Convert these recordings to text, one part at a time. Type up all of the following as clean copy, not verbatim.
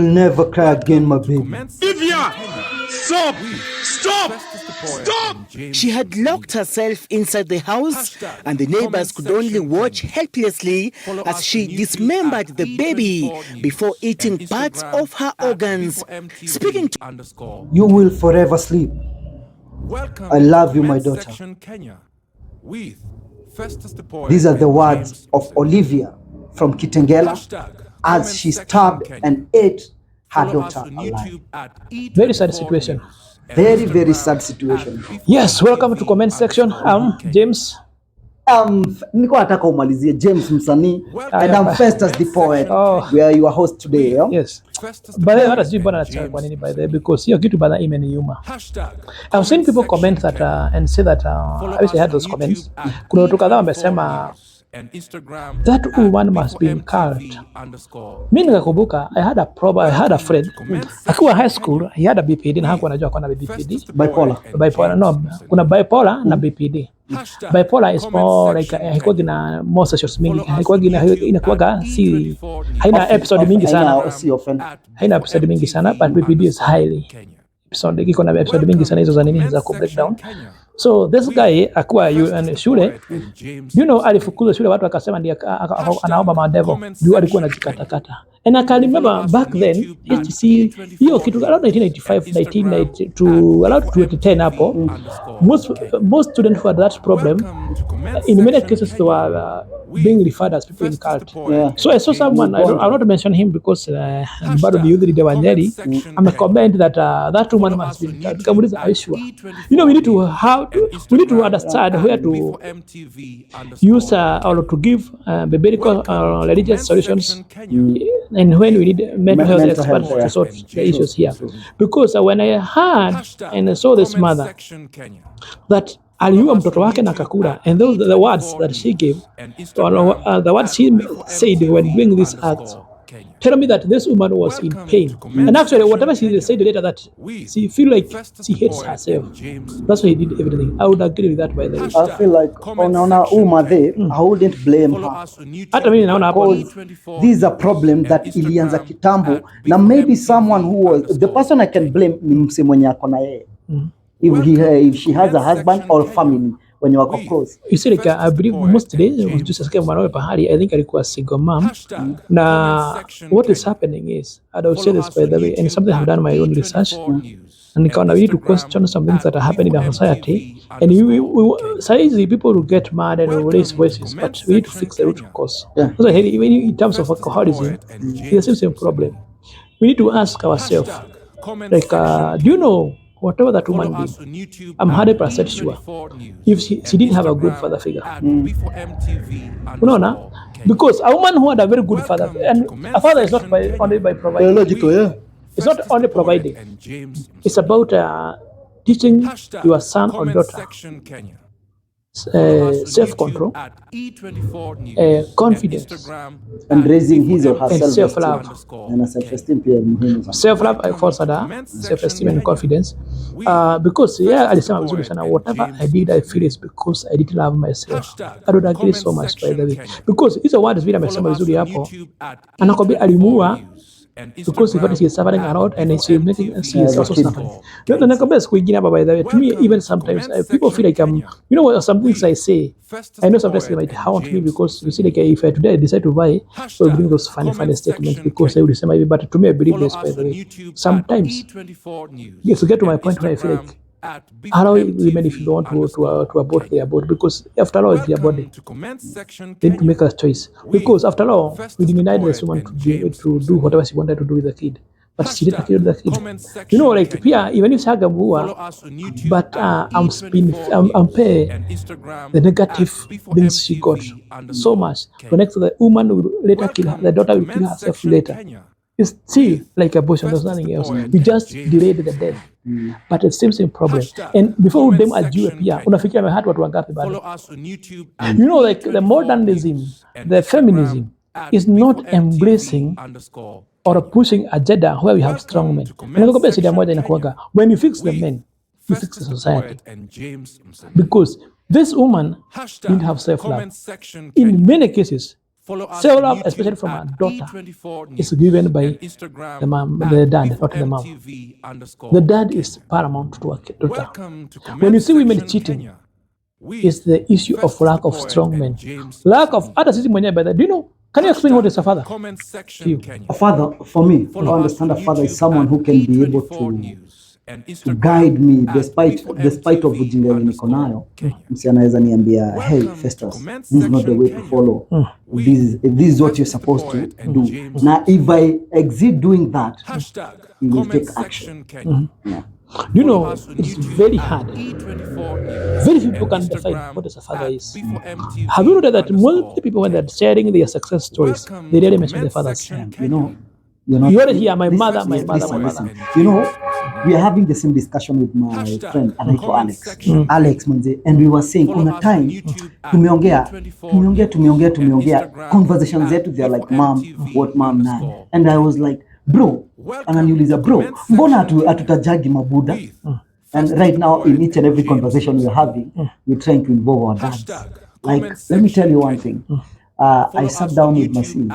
will never cry again, my baby. Olivia! Stop! Stop! Stop! She had locked herself inside the house, and the neighbors could only watch helplessly as she dismembered the baby before eating parts of her organs. Speaking to You will forever sleep. I love you, my daughter. These are the words of Olivia from Kitengela as she stabbed and ate her daughter alive. Very sad situation. Very, very sad situation. Yes, welcome to comment section. James. Nilikuwa nataka umalizie James msanii and I'm Festus the poet. We are your host today. Yes. But the way, hata sijui mbona nachaka kwa nini by the way, because hiyo kitu bana imeniuma. I've seen people comment that and say that I wish I had those comments. Kuna watu kadhaa wamesema that woman must be cult. Mimi nikakumbuka I had a friend akiwa high school, he had a BPD na hakuwa anajua kuna BPD. Bipolar, no. Kuna bipolar na BPD. Bipolar is more like haikuwa na more sessions mingi. Haikuwa inakuwa si haina episode mingi sana. Haina episode mingi sana, but BPD is highly episode iko na episode mingi sana hizo za nini za ku break down. So this guy akuwa shule, you know, alifukuzwa shule, watu wakasema ndiye anaomba madevo juu alikuwa anajikatakata. And I can remember back then, HTC, hiyo kitu around 1985, 1990 to around 2010 hapo, most students who had that problem, in many cases they were being referred as people in cult. Yeah. So I saw someone, I'll not mention him because bado ni yudhiri de Wanyeri, comment that that woman must be nikamuuliza Aishwa. You know, we need to understand where to use or to give biblical religious solutions, and when we need mental health experts to sort the issues here. Because when I heard and saw this mother that aliua mtoto wake na kakura, and those the words that she gave, the words she said when doing this act, tell me that this woman was in pain. And actually, whatever she said later, that she feel like she hates herself. That's why he did everything. I would agree with that, by the way. I feel like unaona umadhe, I wouldn't blame her. Hata mimi naona hapo, this is a problem that ilianza kitambo, na maybe someone who was the person I can blame ni mse mwenye ako na yeye. If she has a husband or family when you are close. You see, like I believe mostly just kama mwanawe pahali, I think alikuwa single mom. Na what is happening is, and I will say this by the way, and something I've done my own research, and nikaona we need to question some things that are happening in our society, and so easy people will get mad and will raise voices, but we need to fix the root cause. So even in terms of alcoholism, it's the same problem. We need to ask ourselves, like, do you know, whatever that woman did, I'm 100% sure if she didn't have a good father figure. Unaona? Because a woman who had a very good father, and a father is not only by providing. Biological, yeah. It's not only providing. It's about teaching your son or daughter self-control, confidence, and raising his or her and self-love. And self-esteem pia muhimu. Self-love falls under self-esteem and confidence. Because alisema vizuri sana, whatever I did, I feel it's because I didn't love myself. I don't agree so much, by the way. Because hizo words vile amesema vizuri hapo, anakwambia alimuua because she is suffering a lot and she is also suffering. Nakwambia siku ingine hapa, by the way, to me even sometimes people feel like you know what, some things I say, I know sometimes they might haunt me, because you see, like if I today decide to buy, I will bring those funny statements because I will say maybe, but to me I believe this, by the way. Sometimes, yes, to get to my point where I feel like allow women if you don't want to abort, they abort, because after all it's their body. They need to make a choice, because after all we denied this woman to do whatever she wanted to do with the kid, but she didn't kill the kid. You know, like Pia, even if Shagabuwa, but I'm pay the negative things she got so much. The next, the woman will later kill her, the daughter will kill herself later. It's still like abortion, there's nothing else. We just delayed the death. But it's the same problem. And before them ajue pia, unafikiria mehat watu wangapi bado. You know, like the modernism, the feminism is not embracing or pushing agenda where we have strong men. Nakwambia shida moja inakuwaga, when you fix the men, you fix the society. Because this woman didn't have self-love. In many cases, Self-love, especially from a daughter, is given by the mom, the dad, not the mom. The dad is paramount to a daughter. When you see women cheating, it's the issue of lack of strong men. Lack of other system. Do you know? Can you explain what is a father? A father, for me, I understand a father is someone who can be able to guide me despite of ujinga yenye niko nayo. Msi anaweza niambia, hey Festus, this is not the way to follow. This is what you're supposed to do. Now if I exceed doing that, you will take action. Yeah. You know, it's very hard. Very few people can define what a father is. Have you noticed that most people, when they're sharing their success stories, they really mention their fathers? You know, you already hear my mother, my mother, my mother. Listen. You know, we are having the same discussion with my friend anaitwa Alex. Alex manze, and we were saying on a time tumeongea conversations zetu, they're like mom, what mom now, and I was like bro, ananiuliza bro, mbona hatutajagi mabuda? And right now in each and every conversation we're having, we're trying to involve our dads. Like, let me tell you one thing. I sat down with my sis.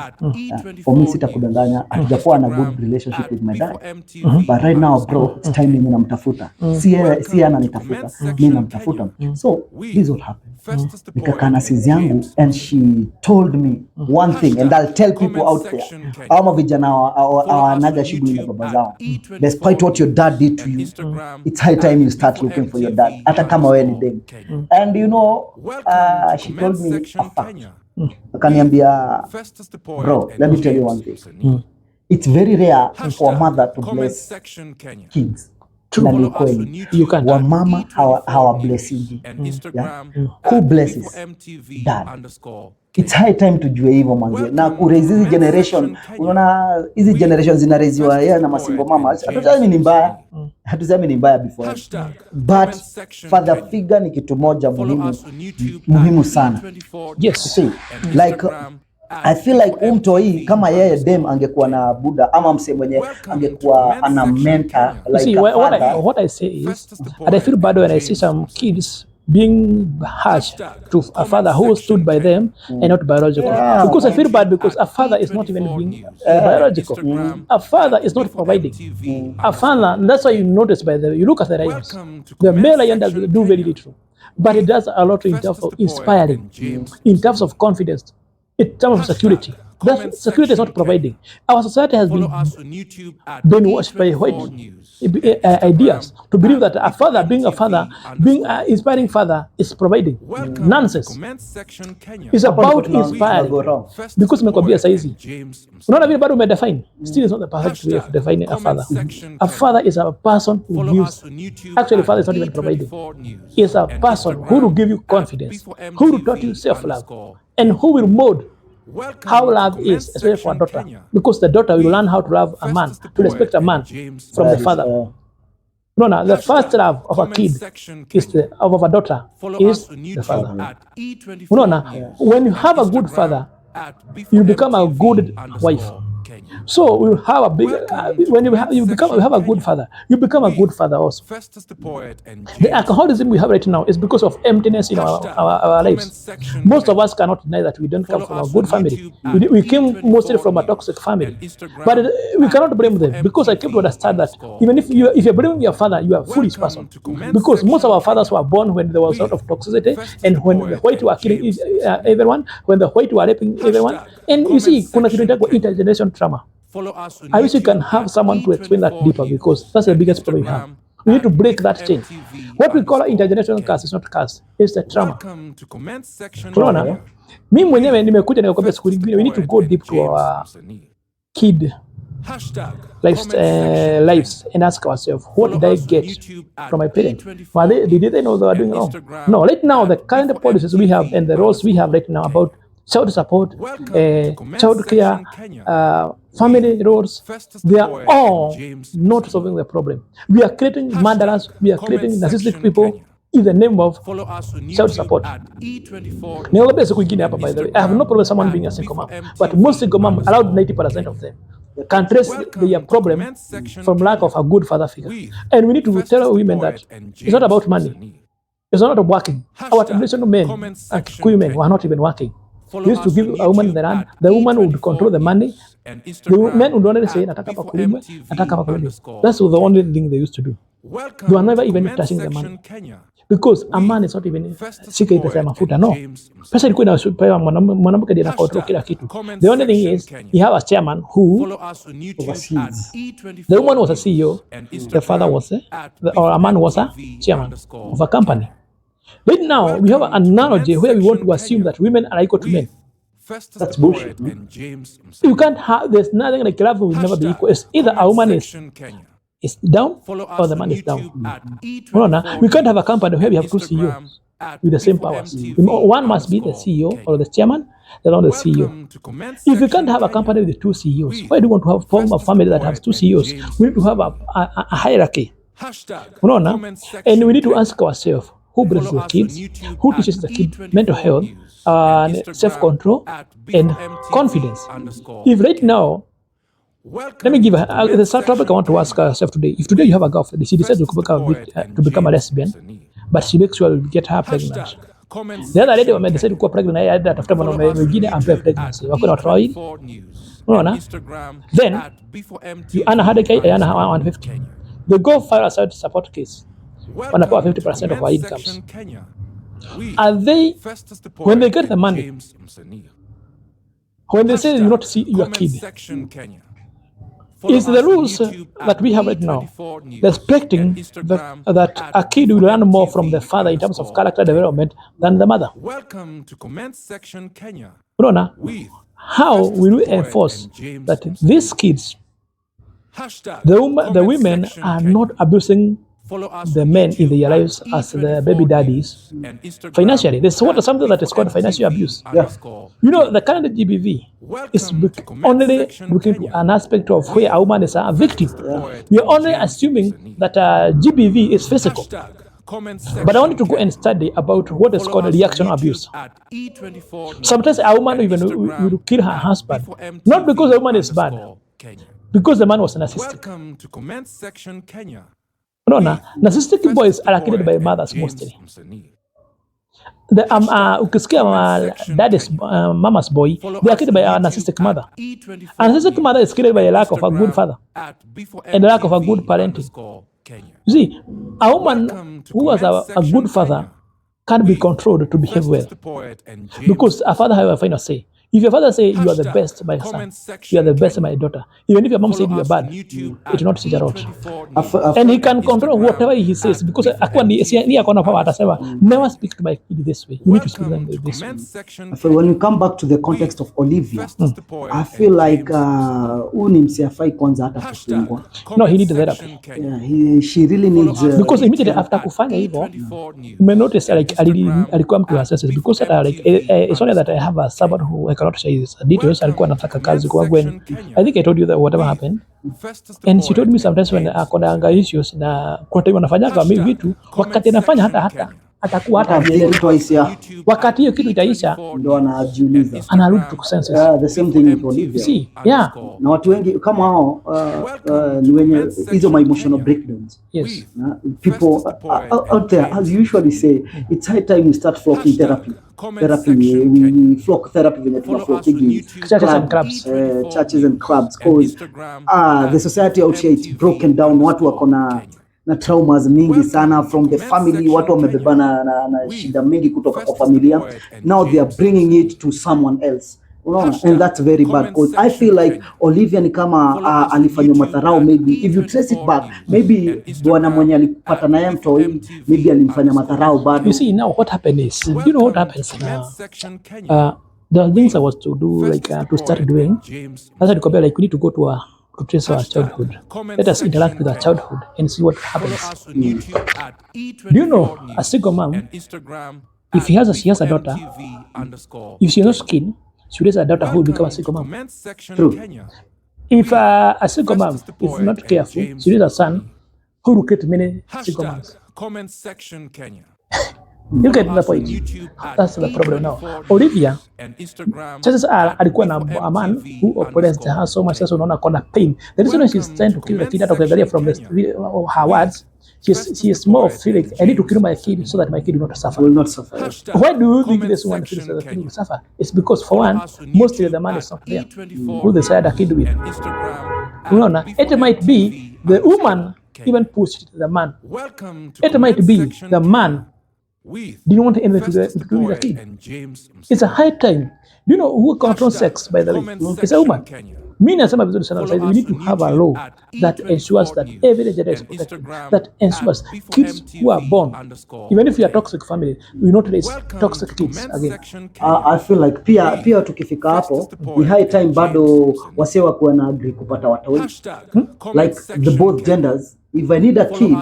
For me, sitakudanganya, hatujakuwa na good relationship with my dad. But right now, bro, it's time mimi namtafuta. Si ananitafuta, mimi namtafuta. So, this is what happened. Nikakaa na sis yangu and she told me one thing, and I'll tell people out there. Ama vijana hawanaga shughuli na baba zao. Despite what your dad did to you, it's high time you start looking for your dad. Hata kama wewe ni dem. And you know, she told me a fact. Akaniambia, bro, let me tell you one thing. It's very rare for a mother to bless kids. Na ni kweli. Wamama hawablessingi. Who blesses? Dad. It's high time tujue hivyo manze. Na kuraise hizi generation, unaona hizi generations zinaraiziwa yeye na masingo mama. Hatusemi ni mbaya before. But father figure ni kitu moja muhimu sana. Yes. See, like I feel like mtoi kama yeye dem angekuwa na buda ama mse mwenye angekuwa ana mentor like see, what I say is, and I feel bad when I see some kids being harsh to a father who stood by them and not biological. Because I feel bad because a father is not even being biological. A father is not providing. A father, that's why you notice you look at the lions. The male lion does do very little, but it does a lot in terms of inspiring, in terms of confidence, in terms of security. That security is not providing. Our society has been brainwashed by white ideas to believe that a father, being an inspiring father, is providing. Nonsense. It's about inspiring. Because mekwambia saizi, unaona vile bado umedefine, still is not the perfect way of defining a father. A father is a person who gives. Actually, father is not even providing. He is a person who will give you confidence, who will taught you self-love, and who will mold how love is, especially for a daughter, because the daughter will learn how to love a man, to respect a man from the father. No, the first love of a kid is of a daughter is the father. When you have a good father, you become a good wife. So you have a big. When you have a good father, you become a good father also. The alcoholism we have right now is because of emptiness in our lives. Most of us cannot deny that we don't come from a good family. We came mostly from a toxic family, but we cannot blame them because I came to understand that even if you're blaming your father, you are a foolish person, because most of our fathers were born when there was a lot of toxicity and when the white were killing everyone, when the white were raping everyone, and you see, kuna kitu inaitwa intergenerational trauma. I wish you can have someone to explain that deeper, because that's the biggest problem we have. We need to break that chain. What we call intergenerational curse is not curse, it's a trauma. Unaona? Mimi mwenyewe nimekuja nikakwambia siku nyingine we need to go deep to our kid lives and ask ourselves, what did I get from my parents? Did they know they were doing wrong? No, right now the current policies we have and the roles we have right now about child support, child care, family roles, they are all not solving the problem. We are creating murderers, we are creating narcissistic people in the name of child support. By the way, I have no problem with someone being a single mom, but most single moms, around 90% of them, can trace their problem from lack of a good father figure. And we need to tell women that it's not about money. It's not about working. Our traditional men and Kikuyu men were not even working. They used to give a woman the land. The woman would control the money. The men would only say, nataka hapa kulimwe, nataka hapa kulimwe. That's the only thing they used to do. They were never even touching the money. Because a man is not even shika hii pesa ya mafuta. No. Pesa ilikuwa inapewa mwanamke ndiye anakontrol kila kitu. The only thing is, you have a chairman who oversees. the woman was a CEO, the father was or a man was a chairman of a company. Right now, we have an analogy where we want to assume that women are equal to men. That's bullshit. You can't have, there's nothing like love will never be equal. It's either a woman is down or the man is down. We can't have a company where we have two CEOs with the same powers. One must be the CEO or the chairman, the other the CEO. If you can't have a company with two CEOs, why do you want to have form a family that has two CEOs? We need to have a hierarchy. And we need to ask ourselves, who brings the kids, who teaches the kid mental health, self-control, and confidence. If right now, let me give the topic I want to ask herself today. If today you have a girlfriend, she decides to become a lesbian, but she makes sure you get her pregnant. The other lady when decided to go pregnant, I had after mwanaume mwingine ampe pregnancy. Wako na watoto wawili. Unaona? Then you earn 100k, I earn 150. They go file a child support case. Wanapewa 50% of our incomes. Are they, when they get the money, when they say you not see your kid, is the rules that we have right now respecting that a kid will learn more from the father in terms of character development than the mother? Welcome to comment section Kenya. How will we enforce that these kids, the women are not abusing the men in their lives as the baby daddies financially? There's something that is called financial abuse. Yeah. You know, the current GBV is only looking to an aspect of where a woman is a victim. Yeah. We are only assuming that GBV is physical. But I wanted to go and study about what is called reaction abuse. Sometimes a woman even will kill her husband, not because the woman is bad, because the man was narcissistic. Welcome to comment section Kenya. Narcissistic boys are killed by mothers mostly. Ukisikia daddy's mama's boy, they are killed by a narcissistic mother. A narcissistic mother is killed by a lack of a good father and a lack of a good parenting. You see, a woman who has a good father can't be controlled to behave well because a father has a final say. If your father say you are the best, my son, you are the best, my daughter, even if your mom said you are bad, it will not change a lot. And he can control whatever he says because never speak to my kid this way. You need to speak to them this way. When you come back to the context of Olivia, I feel like msiafai kwanza hata kufungwa. No, he needs therapy. Yeah, she really needs because immediately after kufanya hivyo, you may notice like alikuwa mtu assesses because it's only that I have a someone who I cannot share his details. Alikuwa anataka kazi kwa when I think I told you that whatever happened, and she told me sometimes when akona anga issues na kwa time anafanyaga mimi vitu wakati anafanya hata atakuwa wakati hiyo kitu itaisha ndo anajiuliza, anarudi to senses. The same thing with Olivia. See, yeah. Na watu wengi kama hao ni wenye hizo my emotional breakdowns. Yes. People out there, as you usually say, it's high time we start flocking therapy. We flock therapy when you flock churches and clubs. Churches and clubs, because the society out here it's broken down. Watu wako na traumas mingi sana from the family. Watu wamebebana na shida mingi kutoka kwa familia. Now they are bringing it to someone else. And that's very bad because I feel like Olivia ni kama alifanywa madharau. Maybe if you trace it back, maybe bwana mwenye alipata naye mtoi maybe alimfanya madharau bado. You see now what happened is, you know what happens now, the things I was to do like to start doing, as I compare, like we need to go to trace our childhood. Let us interact with our childhood and see what happens. Do you know a single mom, if she has a daughter, if she knows skin, she raise a daughter who will become a single mom. True. If a single mom is not careful, she raise a son who will create many single moms. Comment section Kenya. You get the point. That's the problem now. Olivia, chances are alikuwa na a man who oppressed her so much, sasa unaona kona pain. The reason why she's trying to kill the kid, hata ukiangalia from her words, she is more feeling, I need to kill my kid so that my kid will not suffer. Will not suffer. Why do you think this one feels that the kid will suffer? It's because for one, mostly the man is not there. Who they said a kid with. Unaona, it might be the woman even pushed the man. It might be the man didn't want anything to do with the kid. It's a high time. Do you know who controls sex, by the way? It's a woman. Mimi nasema vizuri sana, we need to have a law that ensures that every gender is protected, that ensures kids who are born, even if you are toxic family, we not raise toxic kids again. I feel like pia tukifika hapo ni high time bado wase wakuwa na agree kupata watoto. Like the both genders. If I need a kid,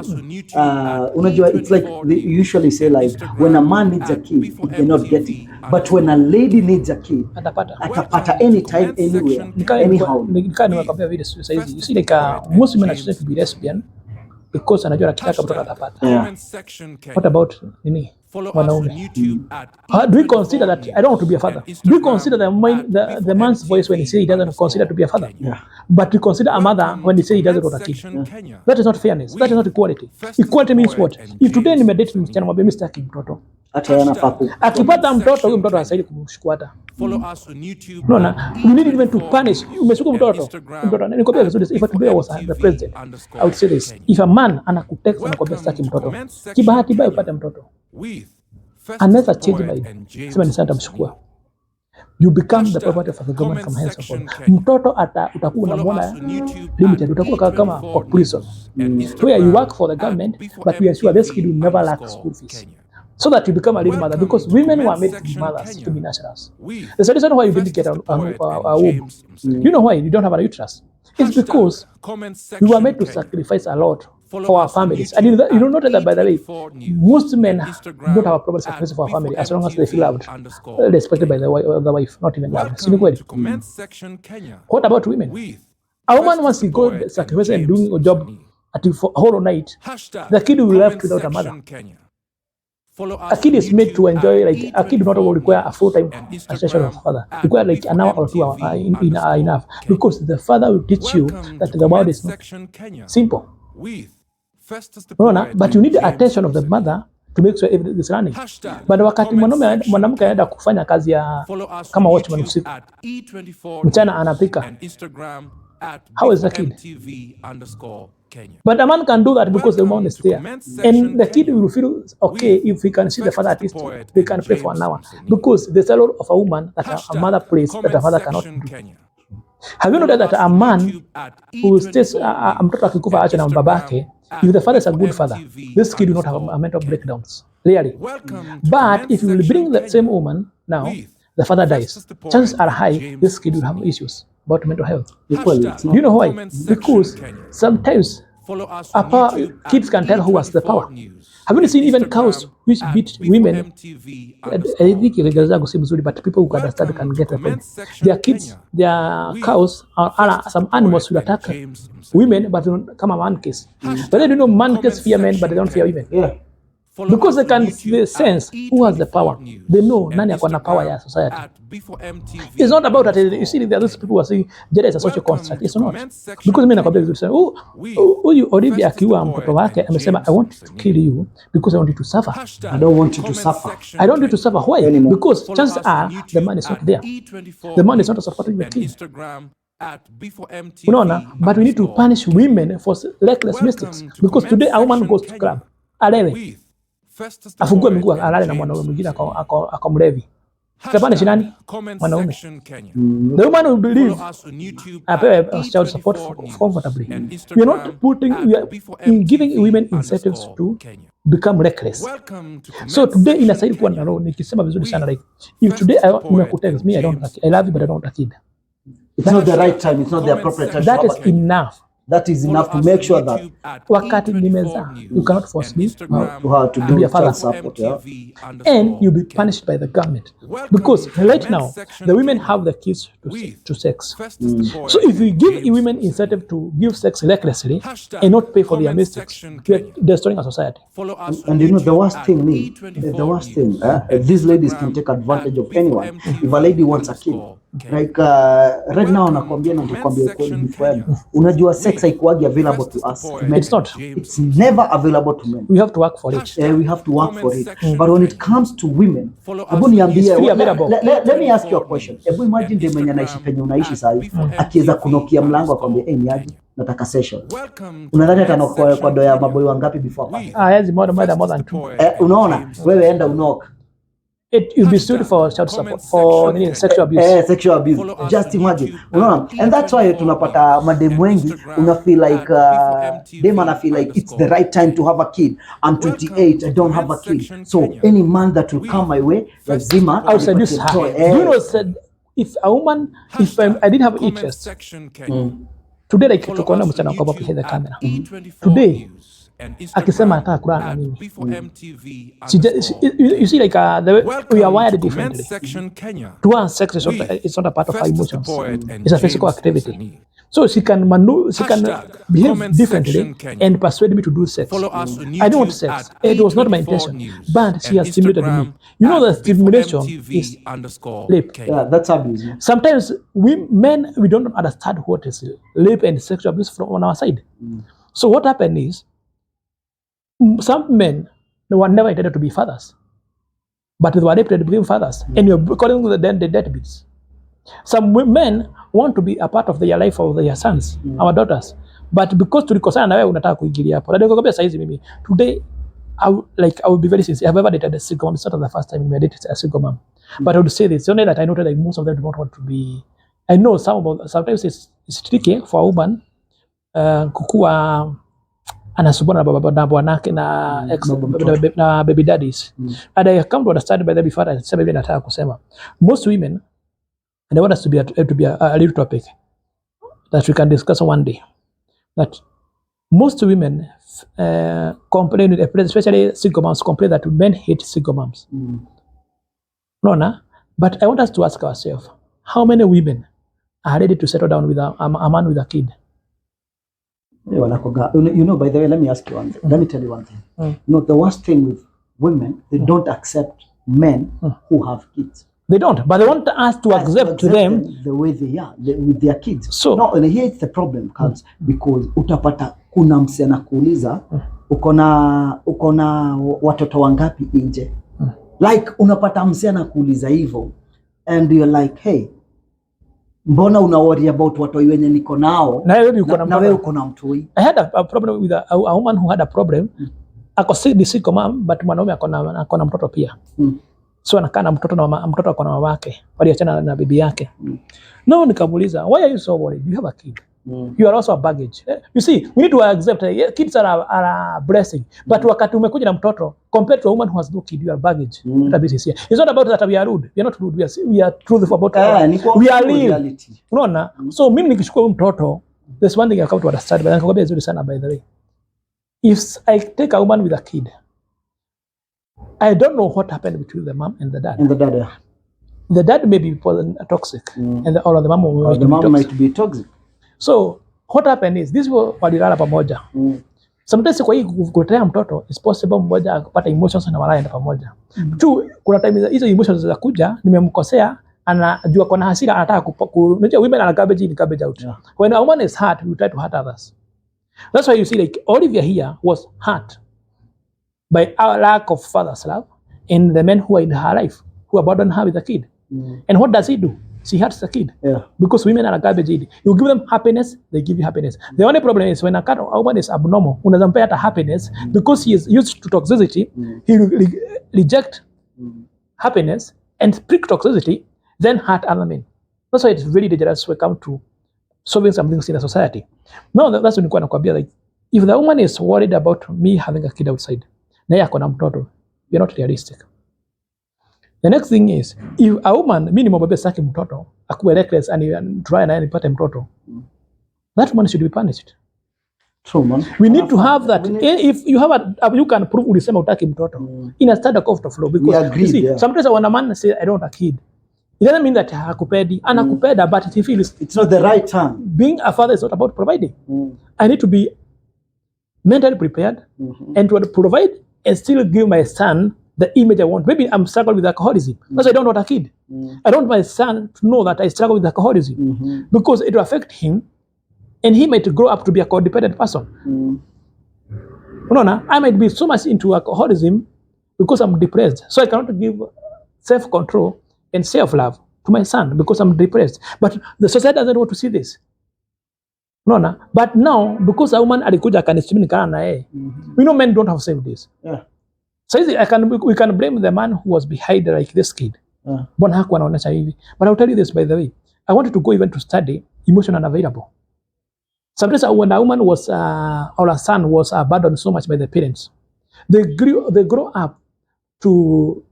unajua, it's like they usually say like when a man needs a kid, he cannot get it. But when a lady needs a kid, atapata anytime, anywhere, anyhow. Nimekwambia vile sasa hizi. You see like most women are choosing to be lesbian because anajua akitaka mtoto atapata. Yeah. What about nini? Wanaume. Do we consider that I don't want to be a father? Do we consider the man's voice when he says he doesn't consider to be a father? Yeah. But we consider a mother when he says he doesn't want a kid. Yeah. That is not fairness. That is not equality. Equality means what? If today nimedate msichana mwambie mstaki mtoto, Hata yana faku. akipata mtoto huyo mtoto hastahili kumchukua hata. No, we need even to punish. Umechukua mtoto. Nikwambia vizuri, if today I was the president, I would say this. If a man anakutext anakwambia sitaki mtoto, kibahati baya upate mtoto, anaweza change mind, sema nisanta mshukua, you become the property of the government from henceforth. Mtoto utakuwa unamwona limited, utakuwa kama for prison, where you work for the government but we ensure this kid will never lack school fees, so that you become a real mother, because women were made to be mothers, to be naturals. There's a reason why you didn't get a womb. You know why you don't have a uterus? It's because we were made to sacrifice a lot for our families. And you don't notice that, by the way, most men don't have a problem sacrificing for our family as long as they feel loved, respected by the wife, not even loved. What about women? A woman wants to go sacrificing and doing a job for a whole night. The kid will be left without a mother. A kid is made to enjoy, like a kid not will require a full-time attention of father. Require like an hour or 2 hours enough, because the father will teach you that the world is not simple. But you need the attention of the mother to make sure everything is running. But wakati mwanamke anaenda kufanya kazi ya kama watchman usiku, mchana anapika, how is the kid? But a man can do that because the woman is there, and the kid will feel okay if he can see the father at least they can pray for an hour, because there's a role of a woman that a mother plays that a father cannot do. Have you noticed that a man who stays mtoto akikufa acha na babake, if the father is a good father, this kid will not have a mental breakdowns, really. But if you will bring the same woman now, the father dies, chances are high this kid will have issues about mental health. You know why? Because sometimes kids can tell who has the power. Have you seen even cows which beat women? I think but people who can understand can get the point. Their kids, their cows, are some animals who attack women, but they don't come a man case. But they don't know man case fear men, but they don't fear women. Yeah. Because they sense who has the power. They know nani ako na power ya society. It's not about that. You see, there are those people who are saying gender is a social construct. It's not. Because mimi nakwambia vizuri, huyu Olivia akiwa mtoto wake amesema I want to kill you because I want you to suffer. I don't want you to suffer. I don't want you to suffer. Why? Anymore. Because chances are the man is not there. The man is not supporting the kid. But we need to punish women for reckless mistakes. Because today a woman goes to club, alewe, afungue miguu alale na mwanaume mwingine akamlevi. Kapana shinani? Mwanaume. The woman will believe apewe child support comfortably. We are not giving women incentives to become reckless. So today inastahili kuwa na law. Nikisema vizuri sana, like if today nimekutext me I love you but I don't want a kid. It's not the right time, it's not the appropriate time. That is enough. That is enough to make sure that wakati nimezaa, you cannot force me to her to be do a father. child support. Yeah. And you'll be punished by the government. Because right now, the women have the keys to sex. So if you give women incentive to give sex recklessly and not pay for their mistakes, we are destroying our society. And you know the worst thing, these ladies can take advantage of anyone. If a lady wants a kid, like right now nakwambia na nitakwambia ukweli before, unajua sex haikuagi available to us. It's not. It's never available to men. We have to work for it. We have to work for it. But when it comes to women, hebu niambie, free available. let me ask you a question. Hebu imagine dem mwenye anaishi penye unaishi sasa hivi, akiweza kunokia mlango akwambia ni aje, nataka session. Unadhani atanoka kwa doya maboy wangapi before? Yes, more than 2. Unaona, wewe enda unoka. It will be sued for child support, for sexual abuse. Sexual abuse. Just imagine. Unaona? And that's why tunapata madem wengi una feel like dem ana feel like it's the right time to have a kid. I'm 28, I don't have a kid. So any man that will come my way, lazima I will seduce her. Do you know, said if a woman, if I didn't have interest, today like tukaona msichana kwa behind the camera. Today akisema anataka kulala na mimi. You see, like we are wired differently. To us, sex is not a part of our emotions. It's a physical activity. So she can behave differently and persuade me to do sex. I don't want sex. It was not my intention. But she has stimulated me. You know that stimulation is rape. Yeah, that's abuse. Sometimes men don't understand what is rape and sexual abuse from on our side. So what happened is, some men were never intended to be fathers, but they were raped to become fathers, and you're calling them the deadbeats. Some men want to be a part of their life of their sons, our daughters, but because tulikosana na wewe unataka kuingilia hapo. Ndio nikwambia saizi mimi today I will be very sincere. I've ever dated a single mom. It's not the first time I dated a single mom, but I would say this only that I noted that most of them do not want to be. I know sometimes it's tricky for a woman kukua anasubana na bwanake na ex na baby daddies. And I come to understand by the before I said nataka kusema most women, and I want us to be a little topic that we can discuss one day, that most women complain, especially single moms complain that men hate single moms. No, but I want us to ask ourselves, how many women are ready to settle down with a man with a kid? You know, by the way, let me ask you one thing. Let me tell you one thing. You know, the worst thing with women, they don't accept men who have kids. They don't, but they want us to accept them the way they are with their kids. So no, and here it's the problem comes because utapata kuna mse anakuuliza uko na watoto wangapi nje. Like unapata mse anakuuliza hivyo and you're like, hey, mbona una worry about watu wenye niko nao na wewe uko na mtoi. I had a problem with a woman who had a problem. Ako sick mom, but mwanaume ako na mtoto pia. So anakaa na mtoto na mtoto ako na mama yake, waliachana na bibi yake. No, nikamuuliza, why are you so worried? You have a kid. You are also a baggage. You see, we need to accept kids are a blessing. But wakati umekuja na mtoto, compared to a woman who has no kid, you are baggage. It's not about that we are rude. We are not rude. We are truthful about we are reality. Unaona? So mimi nikichukua mtoto, there's one thing I come to understand, but nikakwambia vizuri sana by the way. If I take a woman with a kid, I don't know what happened between the mom and the dad. Yeah. The dad may be toxic, and the mom might be toxic. So what happened is this walilala pamoja. Sometimes kwa hii kuletea mtoto is possible mmoja akapata emotions na walaenda pamoja. Tu kuna time hizo emotions za kuja, nimemkosea, anajua kuna hasira anataka unajua women are garbage in garbage out. Yeah. When a woman is hurt, we try to hurt others. That's why you see like Olivia here was hurt by our lack of father's love and the men who are in her life who abandoned her with a kid. And what does he do? She hurts the kid. Yeah. Because women are garbage. You give them happiness, they give you happiness. The only problem is when a woman is abnormal, unazampea hata happiness, because he is used to toxicity, he will reject happiness and prick toxicity, then hurt other men. That's why it's very dangerous when it comes to solving some things in a society. No, that's when you like, if the woman is worried about me having a kid outside, na yako na mtoto, you're not realistic. The next thing is, if a woman, minimum babe saki mtoto, akuwe reckless and try na nipate mtoto, that woman should be punished. True, man. We need to have that. If you have you can prove ulisema utaki mtoto in a standard court of law, because agreed, you see, yeah. sometimes when a man say I don't want a kid, it doesn't mean that hakupendi. Anakupenda, but he feels it's not the right time. Being a father is not about providing. I need to be mentally prepared and to provide and still give my son the image I want. Maybe I'm struggling with alcoholism. That's why I don't want a kid. I don't want my son to know that I struggle with alcoholism because it will affect him and he might grow up to be a codependent person. I might be so much into alcoholism because I'm depressed. So I cannot give self-control and self-love to my son because I'm depressed. But the society doesn't want to see this. But now, because a woman alikuja akanisimama na yeye, we know men don't have same this. Yeah. So we can blame the man who was behind like this kid. Mbona hakuwa anaonyesha hivi? But I'll tell you this, by the way, I wanted to go even to study emotional unavailable. Sometimes when a woman was or a son was abandoned so much by the parents, they grow up to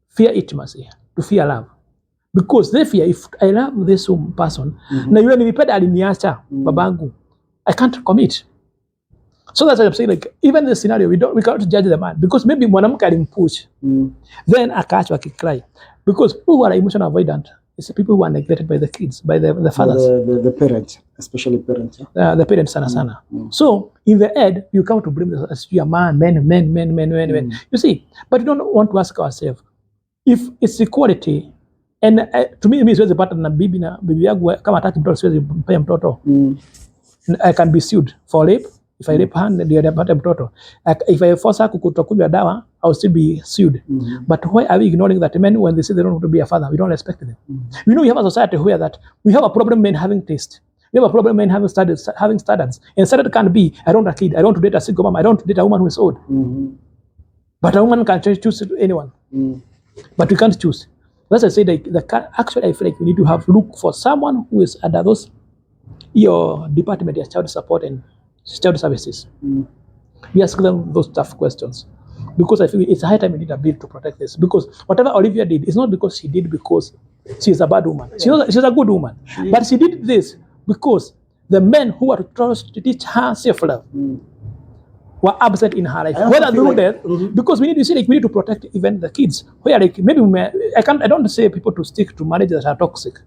fear intimacy, to fear love. Because they fear, if I love this person, na yule nilipenda aliniacha babangu, I can't commit. So that's why I'm saying, like, even the scenario, we can't judge the man because maybe mwanamke alimpush, then akaachwa akicry. Because people who are emotional avoidant is the people who are neglected by the kids, by the fathers, the parents, especially parents. The parents sana. So in the end, you come to blame the men. You see, but you don't want to ask ourselves if it's equality. And to me, siwezi pata na bibi yangu kama hataki mtoto, siwezi mpea mtoto. I can be sued for rape. If I rape her, ndio napata mtoto. If I force her kutokunywa dawa, I will still be sued. But why are we ignoring that men when they say they don't want to be a father? We don't respect them. We have a society where that we have a problem men having taste. We have a problem men having standards. And standard can't be, I don't want a kid, I don't want to date a single mom, I don't want to date a woman who is old. But a woman can choose anyone. But we can't choose. That's why I say actually I feel like we need to look for someone who is under your department as child support and child services. We ask them those tough questions because I feel it's high time we need a bill to protect this. Because whatever Olivia did, it's not because she did because she's a bad woman. She's a good woman, but she did this because the men who are trying to teach her self-love were absent in her life. Whether through death, because we need to see, like, we need to protect even the kids. Where, like, maybe I don't say people to stick to marriages that are toxic,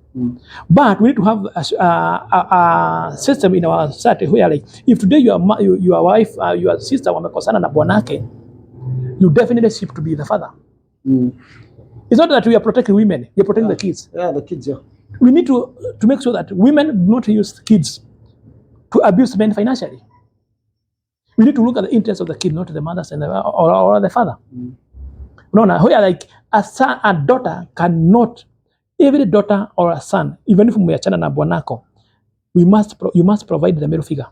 but we need to have a system in our society where, like, if today your wife, your sister wamekosana na bwanake, you definitely seek to be the father. It's not that we are protecting women; we are protecting the kids. Yeah, the kids. Yeah. We need to make sure that women do not use kids to abuse men financially. We need to look at the interests of the kid, not the mothers and or the father. Where, like, a daughter cannot, every daughter or a son, even if umeachana na bwanako, you must provide the male figure.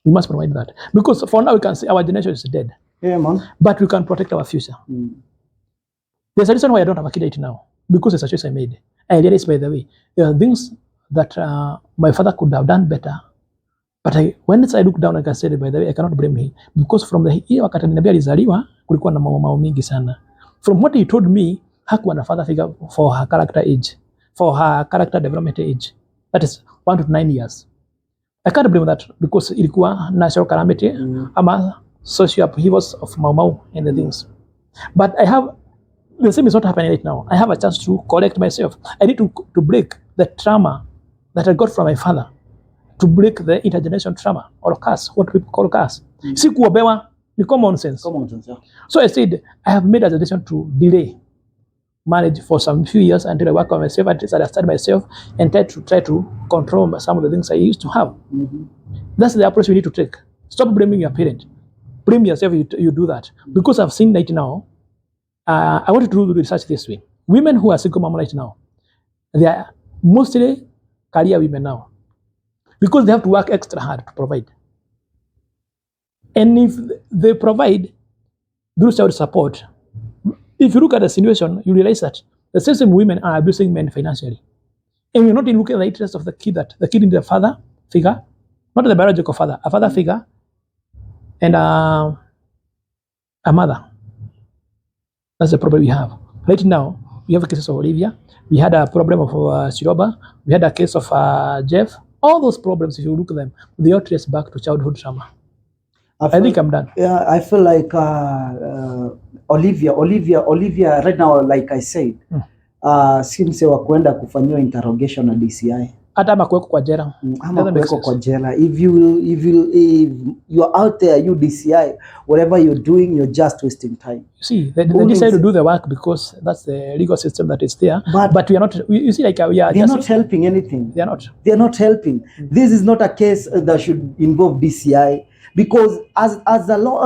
We must provide that. Because for now we can say our generation is dead. Yeah, man. But we can protect our future. There's a reason why I don't have a kid right now. Because it's a choice I made. I realized, by the way, there are things that my father could have done better. But when I look down, like I said, by the way, I cannot blame him. Because from the year wakati aliniambia alizaliwa, kulikuwa na mambo mingi sana. From what he told me, hakuwa na father figure for her character age, for her character development age. That is 1 to 9 years. I can't blame that because ilikuwa natural calamity, ama social upheavals of Mau and the things. But the same is not happening right now. I have a chance to correct myself. I need to break the trauma that I got from my father. To break the intergenerational trauma or curse, what people call curse. Si kuobewa, ni common sense. Common sense, yeah. So I said, I have made a decision to delay marriage for some few years until I work on myself, until I understand myself, and try to control some of the things I used to have. That's the approach we need to take. Stop blaming your parent. Blame yourself if you do that. Because I've seen right now, I wanted to do research this way. Women who are single mom right now, they are mostly career women now. Because they have to work extra hard to provide. And if they provide through child support, if you look at the situation, you realize that the same women are abusing men financially. And you're not looking at the interest of the kid, that the kid in the father figure, not the biological father, a father figure, and a mother. That's the problem we have. Right now, we have a case of Olivia. We had a problem of Chiroba. We had a case of Jeff. all those problems, if you look at them, they all trace back to childhood trauma. I think I'm done. Yeah, I feel like Olivia right now, like I said, si mse wa kuenda kufanyiwa interrogation na DCI. Hata ama kuwekwa kwa jela. Ama kuwekwa kwa jela. If you are out there, you DCI, whatever you're doing, you're just wasting time. You see, they decide to do the work because that's the legal system that is there. But we are not. You see, like we are. They're not helping anything. They are not. They are not helping. This is not a case that should involve DCI because as a law,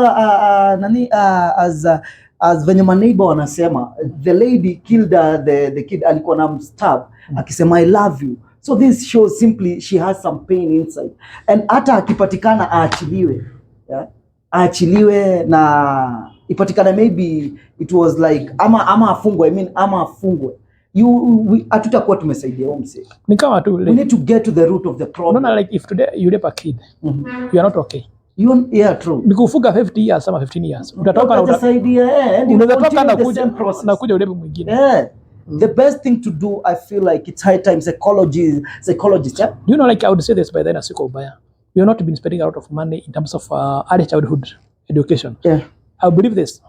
as venye maneighbor wanasema, the lady killed the kid, alikuwa na stab akisema I love you. So this shows simply she has some pain inside, and hata akipatikana aachiliwe, yeah? Aachiliwe na ipatikana, maybe it was like ama afungwe, ama afungwe. Hatutakuwa tumesaidia huyo msee. Ni kama tu we need to get to the root of the problem. No, like if today you rape a kid, you are not okay. Yeah, true. Nikufuga 50 years ama 15 years. Utatoka na utasaidia unatoka na kuja urepe mwingine. Yeah. The best thing to do, I feel like it's high time psychologists, yeah? You know, like I would say this by then, Asiko Ubaya, we have not been spending a lot of money in terms of early childhood education. Yeah. I believe this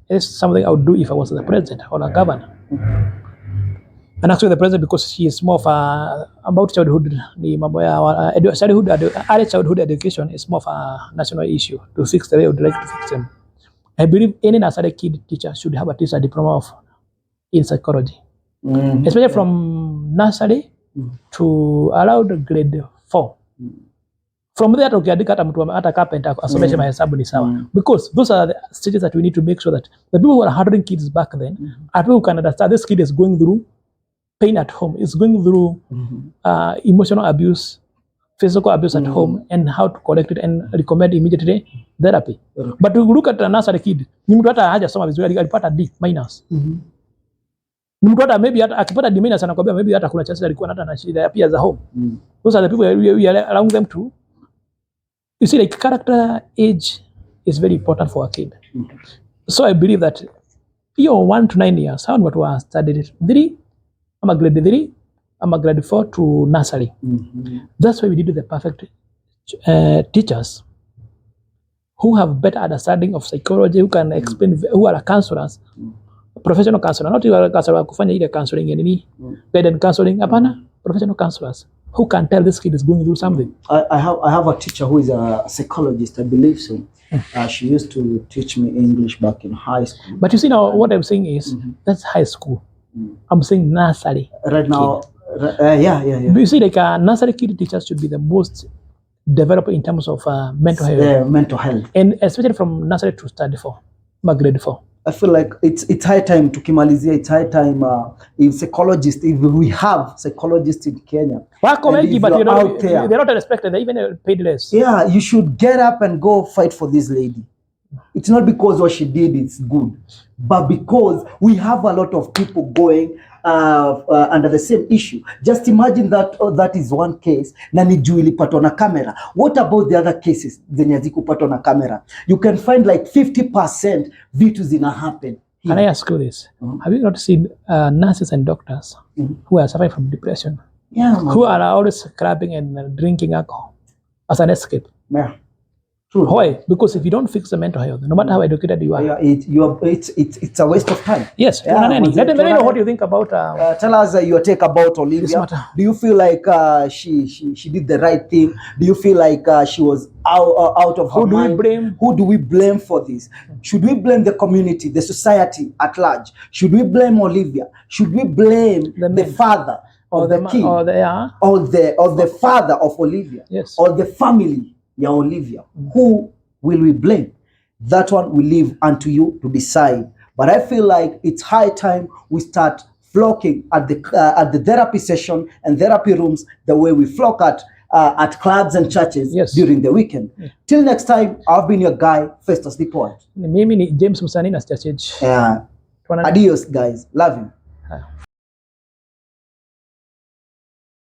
is something I would do if I was the president or a governor. And actually the president, because she is more of about childhood, early childhood education is more of a national issue to fix the way I would like to fix them. I believe any nursery kid teacher should have at least a diploma in psychology, especially from nursery to around grade 4. From there to ukiandika mtu hata carpenter asomeshe mahesabu ni sawa, because those are the stages that we need to make sure that the people who are handling kids back then are people who can understand this kid is going through pain at home, is going through emotional abuse, physical abuse at home, and how to correct it and recommend immediately therapy. But to look at a nursery kid, ni mtu hata hajasoma vizuri, alipata D minus. Mtu hata maybe hata akipata D minus anakuambia maybe hata kuna chances alikuwa hata na shida pia za home. Those are the people we are allowing them to. You see, like character age is very important for a kid. So I believe that hiyo 1 to 9 years, hao ni watu wa studied 3 ama grade 3 ama grade 4 to nursery. That's why we need the perfect teachers who have better understanding of psychology, who can explain, who are counselors, professional counselor, not your counselor kufanya ile counseling ya nini, guidance counseling, hapana, professional counselors who can tell this kid is going through something. I have a teacher who is a psychologist, I believe so. She used to teach me English back in high school. But you see now, what I'm saying is that's high school. I'm saying nursery. Right now, yeah. You see, like nursery kid teachers should be the most developed in terms of mental health. Mental health, and especially from nursery to study 4, grade 4. I feel like it's high time to kimalizia. It's high time if we have psychologists in Kenya. Wako wengi, but you know, they're not respected. They even paid less. Yeah, you should get up and go fight for this lady. It's not because what she did is good, but because we have a lot of people going under the same issue. Just imagine that is one case na ni juu ilipatwa na camera. What about the other cases zenye zikupatwa na camera? You can find like 50% vitu zina happen. Can I ask you this? Have you not seen nurses and doctors who are suffering from depression? Yeah, who are always clubbing and drinking alcohol as an escape? Yeah. True. Why? Because if you don't fix the mental health, no matter how educated you are, it's a waste of time. Yes. Yeah, let me know what you think about. Tell us your take about Olivia. Do you feel like she did the right thing? Do you feel like she was out of her mind? Who do we blame for this? Should we blame the community, the society at large? Should we blame Olivia? Should we blame the father or the king, or the father of Olivia? Yes. Or the family? Ya Olivia, who will we blame? That one we leave unto you to decide. But I feel like it's high time we start flocking at the therapy session and therapy rooms the way we flock at clubs and churches during the weekend. Till next time, I've been your guy, Festus the Poet. Mimi ni James Musani na Church. Adios, guys. Love you.